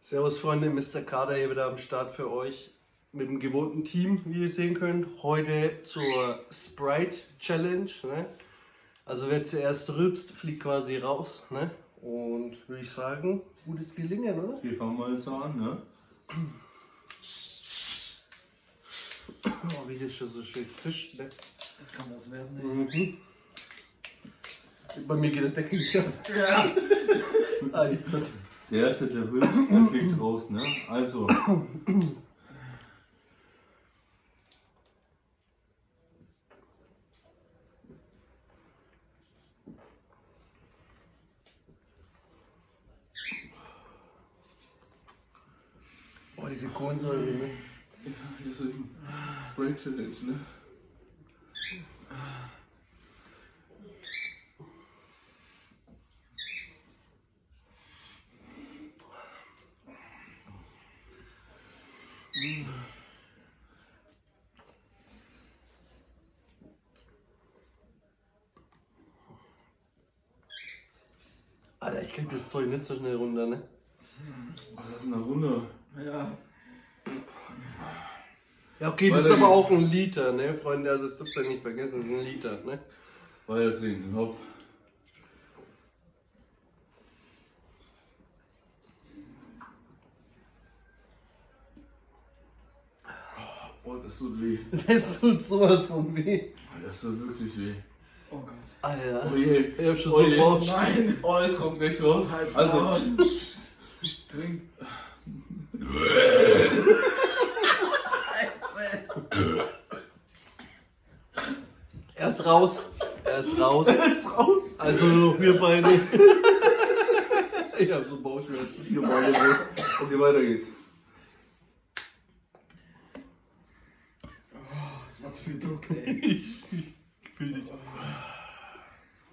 Servus Freunde, Mr. Kader hier wieder am Start für euch mit dem gewohnten Team, wie ihr sehen könnt. Heute zur Sprite Challenge. Ne? Also wer zuerst rülpst, fliegt quasi raus. Ne? Und würde ich sagen, gutes Gelingen, oder? Wir fangen mal so an, ne? Oh, wie hier schon so schön zischt. Ne? Das kann was werden, ey. Mhm. Bei mir geht der Deckel nicht ab. Ja. Alter. Der erste, der rülpst, der fliegt raus, ne? Also. Oh, diese Kohlensäure, ne? Ja, das ist ein Spray Challenge, ne? Alter, ich krieg das Zeug nicht so schnell runter, ne? Was ist denn da runter? Ja. Ja, okay, das Weiter ist aber geht's. auch ein Liter, ne, Freunde? Also, das dürft ihr nicht vergessen, das ist ein Liter, ne? Weiter trinken, hopp. Oh, das tut weh. Das tut sowas von weh. Das tut wirklich weh. Oh Gott. Alter. Oh je. Ich hab schon Oh so je. Bauch. Nein. Oh, es kommt gleich raus. Also. Trink. Er ist raus. Er ist raus. Er ist raus. Also, wir beide. Ich hab so Bauchschmerzen. Wir beide so. Okay, weiter geht's. Oh, das war zu viel Druck, ey. Ich fühl dich.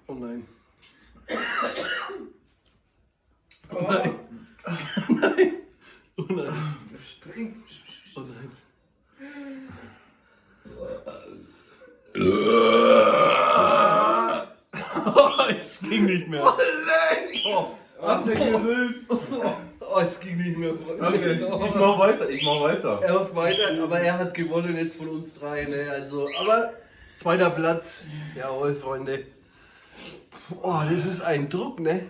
Oh nein. Oh. Nein. Nein. Oh nein. Trink. Oh nein. Oh, es ging nicht mehr. Oh, Hat der gerülpst. oh, es ging nicht mehr. Okay, ich mach weiter, ich mach weiter. Er macht weiter, aber er hat gewonnen jetzt von uns drei, ne? Also, aber zweiter Platz. Jawohl, Freunde. Oh, das ist ein Druck, ne?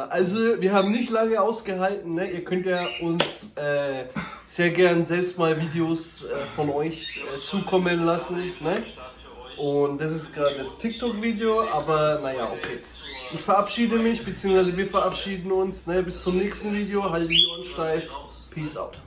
Also, wir haben nicht lange ausgehalten, ne? Ihr könnt ja uns sehr gern selbst mal Videos von euch zukommen lassen, ne? Und das ist gerade das TikTok-Video, aber naja, okay. Ich verabschiede mich, beziehungsweise wir verabschieden uns, ne? Bis zum nächsten Video, haltet die Ohren steif, peace out.